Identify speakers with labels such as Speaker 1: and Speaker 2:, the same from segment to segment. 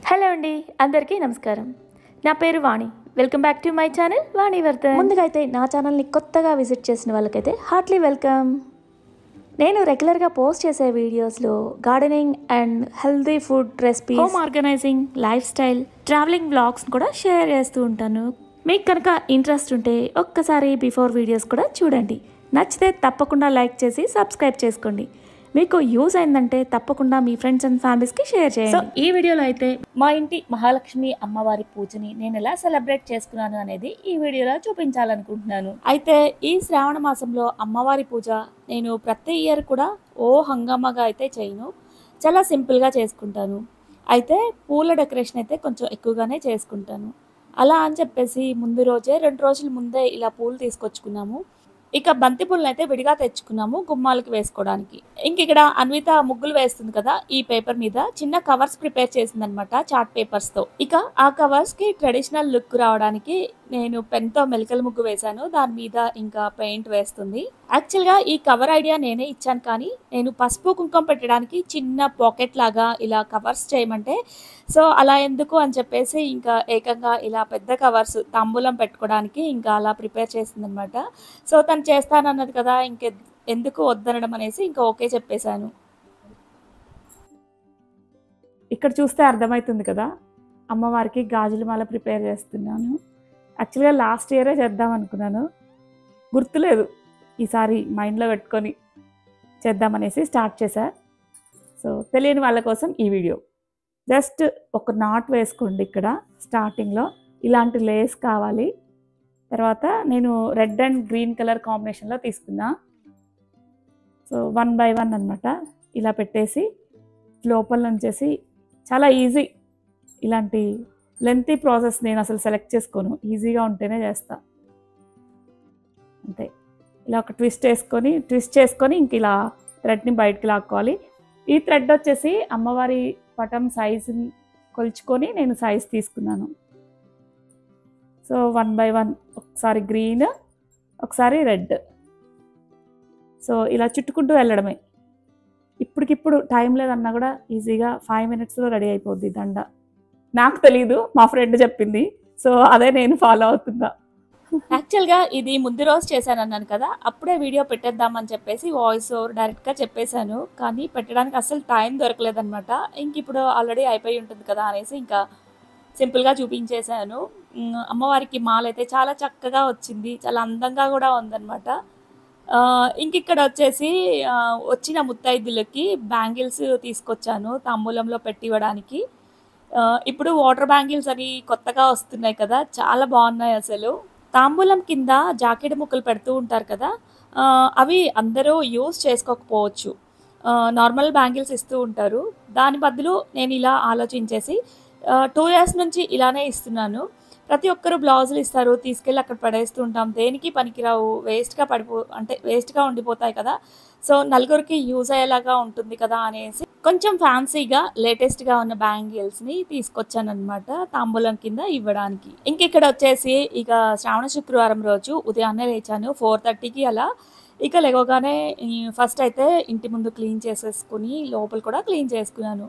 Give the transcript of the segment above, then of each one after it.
Speaker 1: Hello అండి, అందరికీ నమస్కారం. నా పేరు Vani. Welcome back to my channel Vani Vardhan. ముందుగా అయితే నా ఛానల్ని కొత్తగా విజిట్ చేసిన వాళ్ళకైతే హార్ట్లీ వెల్కమ్. నేను రెగ్యులర్గా పోస్ట్ చేసే వీడియోస్లో gardening and healthy food recipes, home organizing, lifestyle, travelling vlogs కూడా షేర్ చేస్తూ ఉంటాను. మీకు కనుక ఇంట్రెస్ట్ ఉంటే ఒక్కసారి బిఫోర్ వీడియోస్ కూడా చూడండి. నచ్చితే తప్పకుండా లైక్ చేసి సబ్స్క్రైబ్ చేసుకోండి. మీకు యూజ్ అయిందంటే తప్పకుండా మీ ఫ్రెండ్స్ అండ్ ఫ్యామిలీస్కి షేర్ చేయండి. సో ఈ వీడియోలో అయితే మా ఇంటి మహాలక్ష్మి అమ్మవారి పూజని నేను ఎలా సెలబ్రేట్ చేసుకున్నాను అనేది ఈ వీడియోలో చూపించాలనుకుంటున్నాను. అయితే ఈ శ్రావణ మాసంలో అమ్మవారి పూజ నేను ప్రతి ఇయర్ కూడా హంగామాగా అయితే చేయను, చాలా సింపుల్గా చేసుకుంటాను. అయితే పూల డెకరేషన్ అయితే కొంచెం ఎక్కువగానే చేసుకుంటాను. అలా అని చెప్పేసి ముందు రోజే 2 రోజుల ముందే ఇలా పూలు తీసుకొచ్చుకున్నాము. ఇక బంతి పూలను అయితే విడిగా తెచ్చుకున్నాము గుమ్మాలకి వేసుకోవడానికి. ఇంక ఇక్కడ అన్విత ముగ్గులు వేస్తుంది కదా, ఈ పేపర్ మీద చిన్న కవర్స్ ప్రిపేర్ చేసింది అనమాట, చార్ట్ పేపర్స్ తో. ఇక ఆ కవర్స్ కి ట్రెడిషనల్ లుక్ రావడానికి నేను పెన్ తో మెలికల ముగ్గు వేశాను, దాని మీద ఇంకా పెయింట్ వేస్తుంది. యాక్చువల్ గా ఈ కవర్ ఐడియా నేనే ఇచ్చాను, కానీ నేను పసుపు కుంకుమ పెట్టడానికి చిన్న పాకెట్ లాగా ఇలా కవర్స్ చేయమంటే, సో అలా ఎందుకు అని చెప్పేసి ఇంకా ఏకంగా ఇలా పెద్ద కవర్స్ తాంబూలం పెట్టుకోవడానికి ఇంకా అలా ప్రిపేర్ చేసింది అనమాట. సో తను చేస్తానన్నది కదా, ఎందుకు వద్దనడం అనేసి ఇంకా ఓకే చెప్పేశాను. ఇక్కడ చూస్తే అర్థమవుతుంది కదా, అమ్మవారికి గాజుల మాల ప్రిపేర్ చేస్తున్నాను. యాక్చువల్గా లాస్ట్ ఇయరే చేద్దాం అనుకున్నాను, గుర్తులేదు, ఈసారి మైండ్లో పెట్టుకొని చేద్దామనేసి స్టార్ట్ చేశా. సో తెలియని వాళ్ళ కోసం ఈ వీడియో. జస్ట్ ఒక నాట్ వేసుకోండి. ఇక్కడ స్టార్టింగ్లో ఇలాంటి లేస్ కావాలి. తర్వాత నేను రెడ్ అండ్ గ్రీన్ కలర్ కాంబినేషన్లో తీసుకున్నా. సో 1 by 1 అనమాట, ఇలా పెట్టేసి లోపల నుంచేసి చాలా ఈజీ. ఇలాంటి లెంతీ ప్రాసెస్ నేను అసలు సెలెక్ట్ చేసుకోను, ఈజీగా ఉంటేనే చేస్తా. అంతే, ఇలా ఒక ట్విస్ట్ చేసుకొని ఇంక ఇలా థ్రెడ్ని బయటకు లాక్కోవాలి. ఈ థ్రెడ్ వచ్చేసి అమ్మవారి పటం సైజుని కొలుచుకొని నేను సైజ్ తీసుకున్నాను. సో 1 by 1, ఒకసారి గ్రీన్, ఒకసారి రెడ్. సో ఇలా చుట్టుకుంటూ వెళ్ళడమే. ఇప్పటికిప్పుడు టైం లేదన్నా కూడా ఈజీగా 5 minutesలో రెడీ అయిపోద్ది దండ. నాకు తెలీదు, మా ఫ్రెండ్ చెప్పింది, సో అదే నేను ఫాలో అవుతున్నా. యాక్చువల్గా ఇది ముందు రోజు చేశాను అన్నాను కదా, అప్పుడే వీడియో పెట్టేద్దామని చెప్పేసి వాయిస్ ఓవర్ డైరెక్ట్గా చెప్పేశాను, కానీ పెట్టడానికి అసలు టైం దొరకలేదనమాట. ఇంక ఇప్పుడు ఆల్రెడీ అయిపోయి ఉంటుంది కదా అనేసి ఇంకా సింపుల్గా చూపించేశాను. అమ్మవారికి మాల అయితే చాలా చక్కగా వచ్చింది, చాలా అందంగా కూడా ఉందన్నమాట. ఇంక ఇక్కడ వచ్చేసి వచ్చిన ముత్తైదులకి బ్యాంగిల్స్ తీసుకొచ్చాను తాంబూలంలో పెట్టివ్వడానికి. ఇప్పుడు వాటర్ బ్యాంగిల్స్ అని కొత్తగా వస్తున్నాయి కదా, చాలా బాగున్నాయి అసలు. తాంబూలం కింద జాకెట్ ముక్కలు పెడుతూ ఉంటారు కదా, అవి అందరూ యూజ్ చేసుకోకపోవచ్చు, నార్మల్ బ్యాంగిల్స్ ఇస్తూ ఉంటారు. దాని బదులు నేను ఇలా ఆలోచించేసి 2 years నుంచి ఇలానే ఇస్తున్నాను. ప్రతి ఒక్కరు బ్లౌజులు ఇస్తారు, తీసుకెళ్ళి అక్కడ పడేస్తూ ఉంటాం, దేనికి పనికిరావు, వేస్ట్గా ఉండిపోతాయి కదా. సో నలుగురికి యూజ్ అయ్యేలాగా ఉంటుంది కదా అనేసి కొంచెం ఫ్యాన్సీగా లేటెస్ట్గా ఉన్న బ్యాంగిల్స్ని తీసుకొచ్చాను అనమాట తాంబూలం కింద ఇవ్వడానికి. ఇంకెక్కడ వచ్చేసి ఇక శ్రావణ శుక్రవారం రోజు ఉదయాన్నే లేచాను 4:30కి అలా. ఇక లేవగానే ఫస్ట్ అయితే ఇంటి ముందు క్లీన్ చేసేసుకుని లోపల కూడా క్లీన్ చేసుకున్నాను.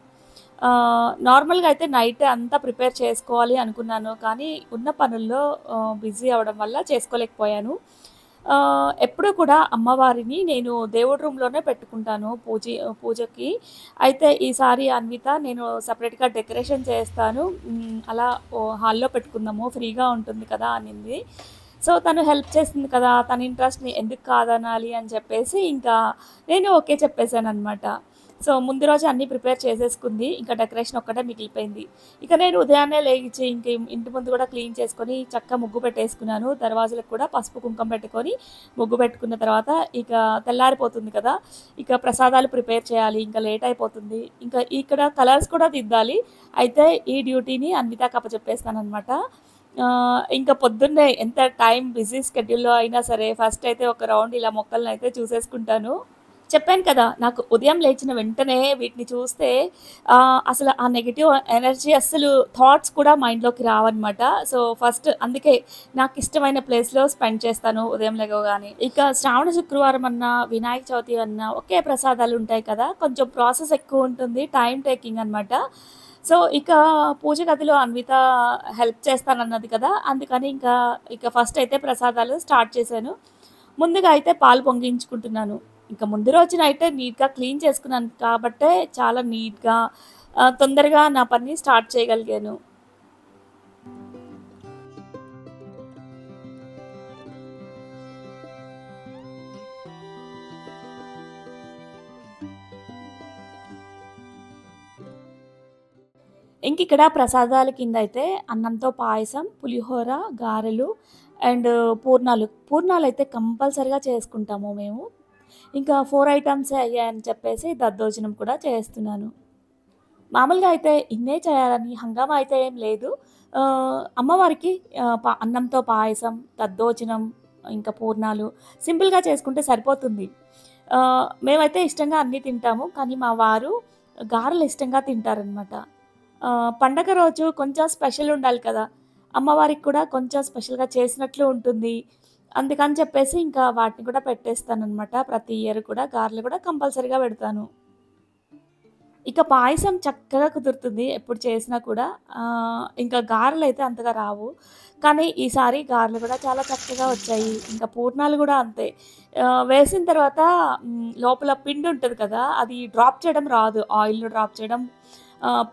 Speaker 1: నార్మల్గా అయితే నైట్ అంతా ప్రిపేర్ చేసుకోవాలి అనుకున్నాను, కానీ ఉన్న పనుల్లో బిజీ అవ్వడం వల్ల చేసుకోలేకపోయాను. ఎప్పుడు కూడా అమ్మవారిని నేను దేవుడి రూమ్లోనే పెట్టుకుంటాను పూజకి. అయితే ఈసారి అన్విత నేను సపరేట్గా డెకరేషన్ చేస్తాను, అలా హాల్లో పెట్టుకుందాము, ఫ్రీగా ఉంటుంది కదా అనింది. సో తను హెల్ప్ చేస్తుంది కదా, తన ఇంట్రెస్ట్ని ఎందుకు కాదనాలి అని చెప్పేసి ఇంకా నేను ఓకే చెప్పేశాను అనమాట. సో ముందు రోజు అన్నీ ప్రిపేర్ చేసేసుకుంది, ఇంకా డెకరేషన్ ఒక్కటే మిగిలిపోయింది. ఇక నేను ఉదయాన్నే లేచి ఇంక ఇంటి ముందు కూడా క్లీన్ చేసుకొని చక్కగా ముగ్గు పెట్టేసుకున్నాను. దర్వాజలకు కూడా పసుపు కుంకుమ పెట్టుకొని ముగ్గు పెట్టుకున్న తర్వాత ఇక తెల్లారిపోతుంది కదా, ఇక ప్రసాదాలు ప్రిపేర్ చేయాలి, ఇంకా లేట్ అయిపోతుంది. ఇంకా ఇక్కడ కలర్స్ కూడా దిద్దాలి. అయితే ఈ డ్యూటీని అన్వితకి అప్పచెప్పేస్తాను అనమాట. ఇంకా పొద్దున్నే ఎంత టైం బిజీ స్కెడ్యూల్లో అయినా సరే ఫస్ట్ అయితే ఒక రౌండ్ ఇలా మొక్కలను అయితే చూసేసుకుంటాను. చెప్పాను కదా, నాకు ఉదయం లేచిన వెంటనే వీటిని చూస్తే అసలు ఆ నెగిటివ్ ఎనర్జీ అస్సలు థాట్స్ కూడా మైండ్లోకి రావన్నమాట. సో ఫస్ట్ అందుకే నాకు ఇష్టమైన ప్లేస్లో స్పెండ్ చేస్తాను ఉదయం లేవగానే. ఇక శ్రావణ శుక్రవారం అన్నా వినాయక చవితి అన్నా ఒకే ప్రసాదాలు ఉంటాయి కదా, కొంచెం ప్రాసెస్ ఎక్కువ ఉంటుంది, టైం టేకింగ్ అనమాట. సో, ఇక పూజ గదిలో అన్విత హెల్ప్ చేస్తానన్నది కదా! అందుకని ఇక ఫస్ట్ అయితే ప్రసాదాలు స్టార్ట్ చేశాను. ముందుగా అయితే పాలు పొంగించుకుంటున్నాను. ఇంక ముందు రోజున అయితే నీట్‌గా క్లీన్ చేసుకున్నాను కాబట్టే చాలా నీట్‌గా తొందరగా నా పని స్టార్ట్ చేయగలిగాను. ఇంకిక్కడ ప్రసాదాల కిందయితే అన్నంతో పాయసం, పులిహోర, గారెలు అండ్ పూర్ణాలు. పూర్ణాలయితే కంపల్సరీగా చేసుకుంటాము మేము. ఇంకా 4 ఐటెమ్సే అయ్యాయని చెప్పేసి దద్దోజనం కూడా చేస్తున్నాను. మామూలుగా అయితే ఇన్నే చేయాలని హంగామా అయితే ఏం లేదు. అమ్మవారికి అన్నంతో పాయసం, దద్దోజనం, ఇంకా పూర్ణాలు సింపుల్‌గా చేసుకుంటే సరిపోతుంది. మేమైతే ఇష్టంగా అన్నీ తింటాము. కానీ మా వారు గారెలు ఇష్టంగా తింటారనమాట. పండగ రోజు కొంచెం స్పెషల్ ఉండాలి కదా! అమ్మవారికి కూడా కొంచెం స్పెషల్‌గా చేసినట్లు ఉంటుంది. అందుకని చెప్పేసి ఇంకా వాటిని కూడా పెట్టేస్తాననమాట. ప్రతి ఇయర్ కూడా గారెలు కూడా కంపల్సరీగా పెడతాను. ఇక పాయసం చక్కగా కుదురుతుంది ఎప్పుడు చేసినా కూడా. ఇంకా గారెలైతే అంతగా రావు. కానీ ఈసారి గారెలు కూడా చాలా చక్కగా వచ్చాయి. ఇంకా పూర్ణాలు గూడా అంతే. వేసిన తర్వాత లోపల పిండి ఉంటది కదా! అది డ్రాప్ చేయడం రాదు. ఆయిల్‌లో డ్రాప్ చేయడం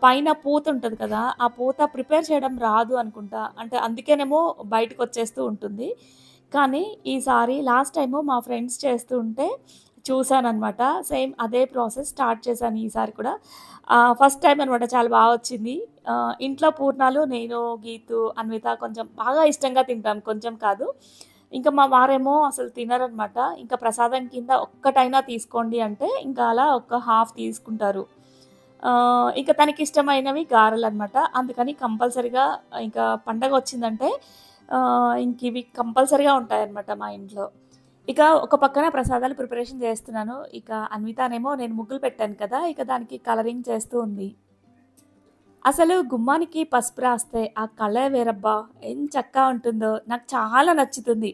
Speaker 1: పైన పూత ఉంటది కదా! ఆ పూత ప్రిపేర్ చేయడం రాదు అనుకుంటా. అంటే అందుకేనేమో బయటకొచ్చేస్తూ ఉంటుంది. కానీ ఈసారి లాస్ట్ టైము మా ఫ్రెండ్స్ చేస్తూ ఉంటే చూసాననమాట. సేమ్ అదే ప్రాసెస్ స్టార్ట్ చేశాను ఈసారి కూడా. ఫస్ట్ టైమ్ అనమాట చాలా బా వచ్చింది. ఇంట్లో పూర్ణాలు నేను, గీతు, అన్విత కొంచెం బాగా ఇష్టంగా తింటాం. కొంచెం కాదు. ఇంకా మా వారేమో అసలు తినరనమాట. ఇంకా ప్రసాదం కింద ఒక్కటైనా తీసుకోండి అంటే, ఇంకా అలా ఒక హాఫ్ తీసుకుంటారు. ఇంక తనకిష్టమైనవి గారెలనమాట. అందుకని కంపల్సరీగా ఇంకా పండగొచ్చిందంటే ఇంకివి కంపల్సరీగా ఉంటాయన్నమాట మా ఇంట్లో. ఇక ఒక పక్కన ప్రసాదాలు ప్రిపరేషన్ చేస్తున్నాను. ఇక అన్వితనేమో నేను ముగ్గులు పెట్టాను కదా! ఇక దానికి కలరింగ్ చేస్తూ ఉంది. అసలు గుమ్మానికి పసుపు రాస్తే ఆ కళే వేరబ్బా! ఎంచక్కా ఉంటుందో! నాకు చాలా నచ్చుతుంది.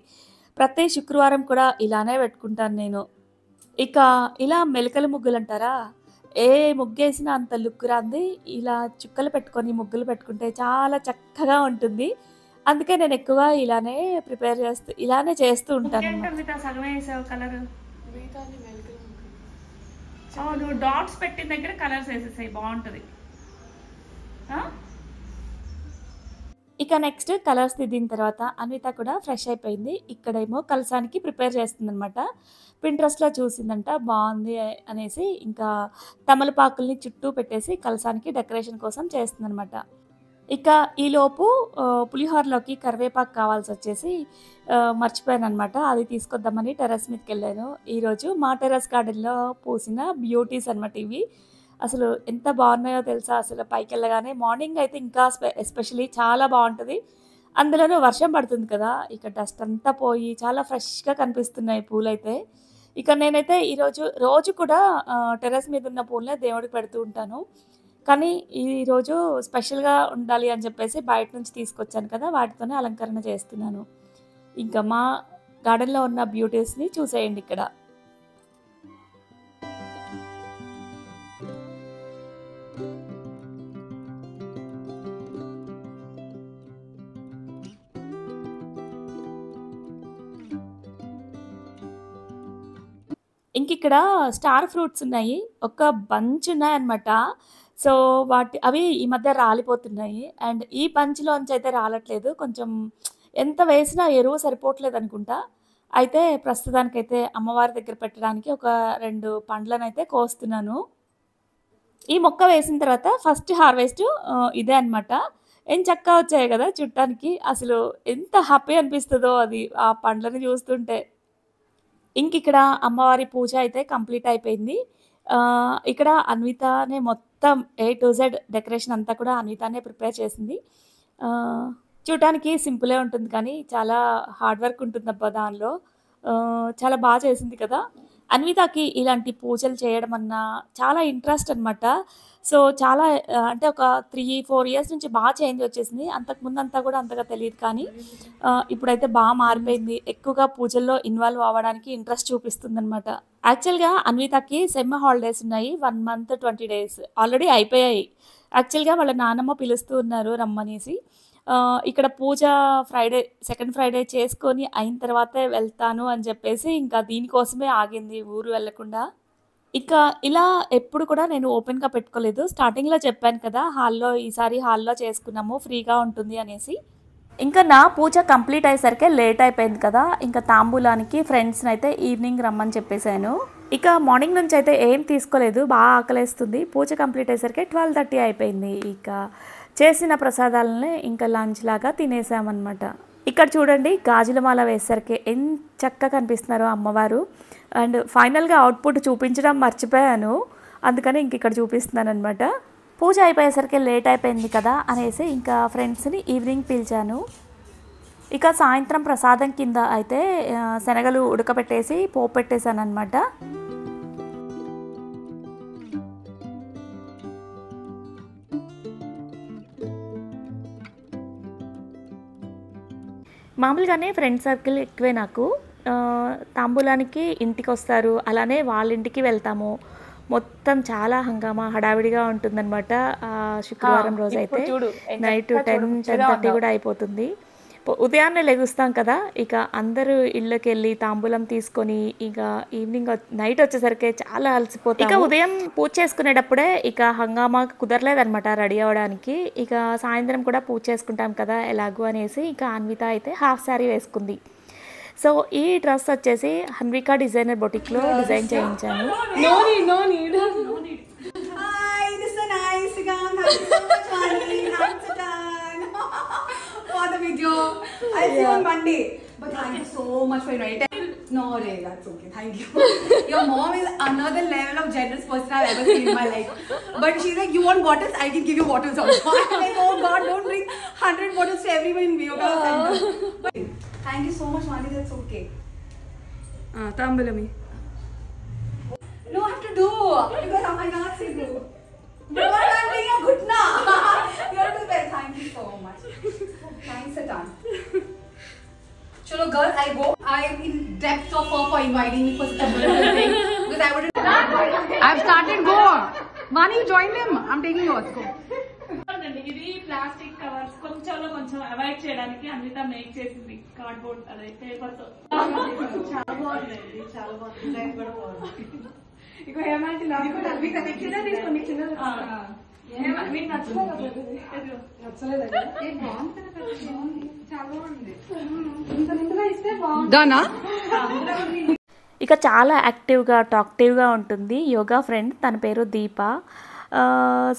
Speaker 1: ప్రతి శుక్రవారం కూడా ఇలానే పెట్టుకుంటాను నేను. ఇక ఇలా మెలికల ముగ్గులంటారా? ఏ ముగ్గేసినా అంత లుక్ రాంది. ఇలా చుక్కలు పెట్టుకొని ముగ్గులు పెట్టుకుంటే చాలా చక్కగా ఉంటుంది. అందుకే నేను ఎక్కువగా ఇలానే చేస్తూ ఉంటానన్నమాట.
Speaker 2: ముగ్గేంటో సగమే ఏసావు కలరు.
Speaker 3: మిగతాది మెలికలు ముగ్గు.
Speaker 2: నువ్వు డాట్స్ పెట్టిన దగ్గర కలర్స్ వేసేసాయి బావుంటది. ఆ!
Speaker 1: ఇక నెక్స్ట్ కలర్స్ దిద్దిన తర్వాత అన్విత కూడా ఫ్రెష్ అయిపోయింది. ఇక్కడేమో కలసానికి ప్రిపేర్ చేస్తుందనమాట. పింట్రెస్ట్‌లో చూసిందంట బావుంది అనేసి ఇంకా తమలపాకుల్ని చుట్టూ పెట్టేసి కలసానికి డెకరేషన్ కోసం చేస్తుందనమాట. ఇక ఈలోపు పులిహోరలోకి కరివేపాకు కావాల్సొచ్చేసి మర్చిపోయాననమాట. అది తీసుకొద్దామని టెర్రస్ మీదకెళ్ళాను. ఈరోజు మా టెర్రస్ గార్డెన్‌లో పూసిన బ్యూటీస్ అనమాట ఇవి. అసలు ఎంత బాగున్నాయో తెలుసా? అసలు పైకెళ్ళగానే మార్నింగ్ అయితే ఇంకా ఎస్పెషల్లీ చాలా బావుంటది. అందులోనూ వర్షం పడుతుంది కదా! ఇక డస్ట్ అంతా పోయి చాలా ఫ్రెష్‌గా కనిపిస్తున్నాయి పూలైతే. ఇక నేనైతే రోజు కూడా టెర్రస్ మీద ఉన్న పూలనే దేవుడికి పెడుతూ ఉంటాను. కానీ ఈరోజు స్పెషల్‌గా ఉండాలి అని చెప్పేసి బయట నుంచి తీసుకొచ్చాను కదా! వాటితోనే అలంకరణ చేస్తున్నాను. ఇంకా మా గార్డెన్‌లో ఉన్న బ్యూటీస్‌ని చూసేయండి ఇక్కడ. ఇంకిక్కడ స్టార్ ఫ్రూట్స్ ఉన్నాయి. ఒక బంచ్ ఉన్నాయన్నమాట. సో, అవి ఈ మధ్య రాలిపోతున్నాయి. అండ్ ఈ బంచ్‌లోంచయితే రాలట్లేదు. కొంచెం ఎంత వేసినా ఎరువు సరిపోవట్లేదనుకుంటా. అయితే ప్రస్తుతానికైతే అమ్మవారి దగ్గర పెట్టడానికి ఒక 2 పండ్లనైతే కోస్తున్నాను. ఈ మొక్క వేసిన తర్వాత ఫస్ట్ హార్వెస్ట్ ఇదే అన్నమాట. ఎంచక్కా వచ్చాయి గదా! చూడటానికి. అసలు ఎంత హ్యాపీ అనిపిస్తదో అది ఆ పండ్లని చూస్తుంటే. ఇంకిక్కడ అమ్మవారి పూజ అయితే కంప్లీట్ అయిపోయింది. ఇక్కడ అన్వితనే మొత్తం ఏ టు జెడ్ డెకరేషన్ అంతా కూడా అన్వితనే ప్రిపేర్ చేసింది. చూడటానికి సింపులే ఉంటుంది కానీ చాలా హార్డ్ వర్క్ ఉంటుందబ్బా దానిలో. చాలా బా చేసింది కదా! అన్వితకి ఇలాంటి పూజలు చేయడం అన్నా చాలా ఇంట్రెస్ట్ అనమాట. సో, చాలా అంటే ఒక 3, 4 ఇయర్స్ నుంచి చేంజ్ వచ్చేసింది. అంతకుముందంతా కూడా అంతగా తెలీదు కానీ ఇప్పుడైతే మారిపోయింది. ఎక్కువగా పూజల్లో ఇన్వాల్వ్ అవ్వడానికి ఇంట్రెస్ట్ చూపిస్తుందనమాట. యాక్చువల్‌గా అన్వితకి సెమ్ హాలిడేస్ ఉన్నాయి. 1 మంత్ 20 డేస్ ఆల్రెడీ అయిపోయాయి. యాక్చువల్గా వాళ్ళ నాన్నమ్మ పిలుస్తూ ఉన్నారు రమ్మనేసి. ఇక్కడ పూజ సెకండ్ ఫ్రైడే చేసుకొని అయిన తర్వాతే వెళ్తాను అని చెప్పేసి ఇంకా దీనికోసమే ఆగింది ఊరు వెళ్ళకుండా. ఇక ఇలా ఎప్పుడు కూడా నేను ఓపెన్‌గా పెట్టుకోలేదు. స్టార్టింగ్‌లో చెప్పాను కదా! ఈసారి హాల్‌లో చేసుకున్నాము ఫ్రీగా ఉంటుంది అనేసి. ఇంకా నా పూజ కంప్లీట్ అయ్యేసరికి లేట్ అయిపోయింది కదా! ఇంకా తాంబూలానికి ఫ్రెండ్స్‌నైతే ఈవినింగ్ రమ్మని చెప్పేసాను. ఇక మార్నింగ్ నుంచి అయితే ఏం తీసుకోలేదు. బాగా ఆకలేస్తుంది. పూజ కంప్లీట్ అయ్యేసరికి 12:30 అయిపోయింది. ఇక చేసిన ప్రసాదాలని ఇంకా లంచ్ లాగా తినేసామన్నమాట. ఇక్కడ చూడండి గాజుల మాల వేసేసరికి ఎంత చక్కగా కనిపిస్తున్నారో అమ్మవారు. అండ్ ఫైనల్‌గా అవుట్‌పుట్ చూపించడం మర్చిపోయాను. అందుకని ఇక్కడ చూపిస్తున్నానన్నమాట. పూజ అయిపోయేసరికి లేట్ అయిపోయింది కదా అనేసి ఇంకా ఫ్రెండ్స్‌ని ఈవినింగ్ పిలిచాను. ఇక సాయంత్రం ప్రసాదం కింద అయితే శనగలు ఉడకబెట్టేసి పోపు పెట్టేశానన్నమాట. మామూలుగానే ఫ్రెండ్ సర్కిల్ ఎక్కువే నాకు. తాంబూలానికి ఇంటికొస్తారు. అలానే వాళ్ళ ఇంటికి వెళ్తాము. మొత్తం చాలా హంగామా హడావిడిగా ఉంటుందన్నమాట. శుక్రవారం రోజైతే నైట్ 10-10:30 కూడా అయిపోతుంది. ఉదయాన్నే లెగుస్తాం కదా! ఇక అందరూ ఇళ్ళకెళ్ళి తాంబూలం తీసుకొని ఇక ఈవినింగ్ నైట్ వచ్చేసరికి చాలా అలసిపోతాం. ఇక ఉదయం పూజ చేసుకునేటప్పుడే ఇక హంగామా కుదరలేదనమాట రెడీ అవ్వడానికి. ఇక సాయంత్రం కూడా పూజ చేసుకుంటాం కదా ఎలాగో అనేసి ఇక అన్విత అయితే హాఫ్ శారీ వేసుకుంది. సో ఈ డ్రెస్ వచ్చేసి హన్విక డిజైనర్ బొటిక్లో డిజైన్ చేయించాను.
Speaker 4: For the video, I'll see you on Monday. But thank you so much for inviting. No, Ray, that's okay. Thank you. Your mom is another level of generous person I've ever seen in my life. But she's like, you want bottles? I can give you bottles also. I'm like, oh God, don't bring 100 bottles to everyone in Yoga Center. But thank you so much, Mani. That's okay.
Speaker 3: Tambulami.
Speaker 4: No, I have to do because I can't say do. But I'm being a good now. You're the best. Thank you so much. Thanks a ton. Chalo girls, I go. I am in depth of her for inviting me for such a beautiful thing. Because I wouldn't. I've started go. Mani, join them. I'm taking yours. Go.
Speaker 2: ఇది plastic covers కొంచెం avoid చేయడానికి Anvitha make చేసింది cardboard అదే paper తో. చాలా బాగుంది. చాలా బాగుంది. డిజైన్ కూడా బాగుంది. ఇక ఏమంటే చిన్న తీసుకోండి. మీకు నచ్చలేదు.
Speaker 1: ఇక చాలా యాక్టివ్గా టాక్టివ్గా ఉంటుంది యోగా ఫ్రెండ్. తన పేరు దీప.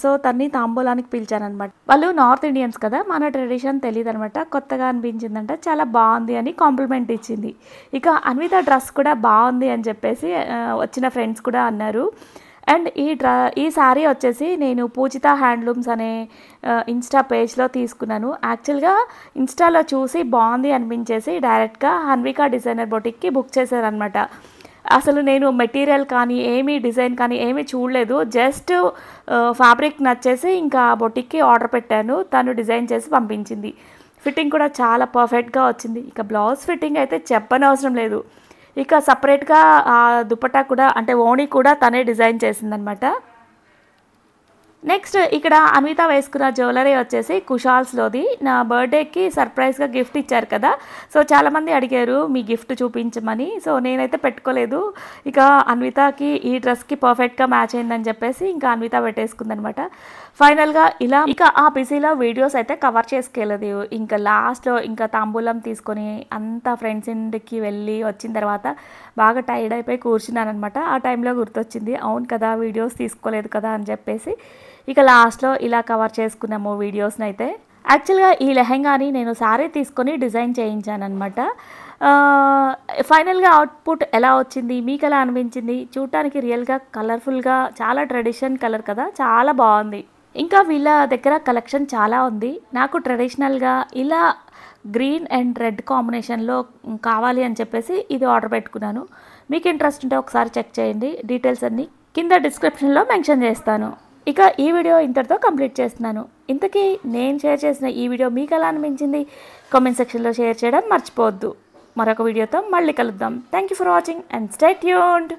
Speaker 1: సో తన్ని తాంబూలానికి పిలిచానమాట. వాళ్ళు నార్త్ ఇండియన్స్ కదా, మన ట్రెడిషన్ తెలియదు అనమాట. కొత్తగా అనిపించిందంట, చాలా బాగుంది అని కాంప్లిమెంట్ ఇచ్చింది. ఇక అన్విత డ్రెస్ కూడా బాగుంది అని చెప్పేసి వచ్చిన ఫ్రెండ్స్ కూడా అన్నారు. అండ్ ఈ శారీ వచ్చేసి నేను పూజిత హ్యాండ్లూమ్స్ అనే ఇన్స్టా పేజ్లో తీసుకున్నాను. యాక్చువల్గా ఇన్స్టాలో చూసి బాగుంది అనిపించేసి డైరెక్ట్గా హన్విక డిజైనర్ బొటిక్కి బుక్ చేశారనమాట. అసలు నేను మెటీరియల్ కానీ డిజైన్ కానీ ఏమీ చూడలేదు. జస్ట్ ఫ్యాబ్రిక్ నచ్చేసి ఇంకా బొటిక్కి ఆర్డర్ పెట్టాను. తను డిజైన్ చేసి పంపించింది. ఫిట్టింగ్ కూడా చాలా పర్ఫెక్ట్గా వచ్చింది. ఇక బ్లౌజ్ ఫిట్టింగ్ అయితే చెప్పనవసరం లేదు. ఇక సపరేట్గా ఆ దుపట్టా కూడా అంటే ఓణి కూడా తనే డిజైన్ చేసిందనమాట. నెక్స్ట్ ఇక్కడ అన్విత వేసుకున్న జ్యువెలరీ వచ్చేసి కుషాల్స్లోది. నా బర్త్డేకి సర్ప్రైజ్గా గిఫ్ట్ ఇచ్చారు కదా, సో చాలామంది అడిగారు మీ గిఫ్ట్ చూపించమని. సో నేనైతే పెట్టుకోలేదు. ఇక అన్వితకి ఈ డ్రెస్కి పర్ఫెక్ట్గా మ్యాచ్ అయిందని చెప్పేసి ఇంకా అన్విత పెట్టేసుకుందనమాట. ఫైనల్గా ఇలా ఇక ఆ బిజీలో వీడియోస్ అయితే కవర్ చేసుకెళ్ళదు. ఇంకా లాస్ట్లో ఇంకా తాంబూలం తీసుకొని అంతా ఫ్రెండ్స్ ఇంటికి వెళ్ళి వచ్చిన తర్వాత బాగా టైర్డ్ అయిపోయి కూర్చున్నానమాట. ఆ టైంలో గుర్తొచ్చింది, అవును కదా వీడియోస్ తీసుకోలేదు కదా అని చెప్పేసి ఇక లాస్ట్లో ఇలా కవర్ చేసుకున్నాము వీడియోస్ని అయితే. యాక్చువల్గా ఈ లెహెంగాని నేను శారీ తీసుకొని డిజైన్ చేయించాను అనమాట. ఫైనల్గా అవుట్పుట్ ఎలా వచ్చింది, మీకు ఎలా అనిపించింది? చూడటానికి రియల్గా కలర్ఫుల్గా చాలా ట్రెడిషన్ కలర్ కదా, చాలా బాగుంది. ఇంకా వీళ్ళ దగ్గర కలెక్షన్ చాలా ఉంది. నాకు ట్రెడిషనల్గా ఇలా గ్రీన్ అండ్ రెడ్ కాంబినేషన్లో కావాలి అని చెప్పేసి ఇది ఆర్డర్ పెట్టుకున్నాను. మీకు ఇంట్రెస్ట్ ఉంటే ఒకసారి చెక్ చేయండి. డీటెయిల్స్ అన్నీ కింద డిస్క్రిప్షన్లో మెన్షన్ చేస్తాను. ఇక ఈ వీడియో ఇంతటితో కంప్లీట్ చేస్తున్నాను. ఇంతకీ నేను షేర్ చేసిన ఈ వీడియో మీకు ఎలా అనిపించింది? కామెంట్ సెక్షన్లో షేర్ చేయడం మర్చిపోవద్దు. మరొక వీడియోతో మళ్ళీ కలుద్దాం. Thank you for watching and stay tuned.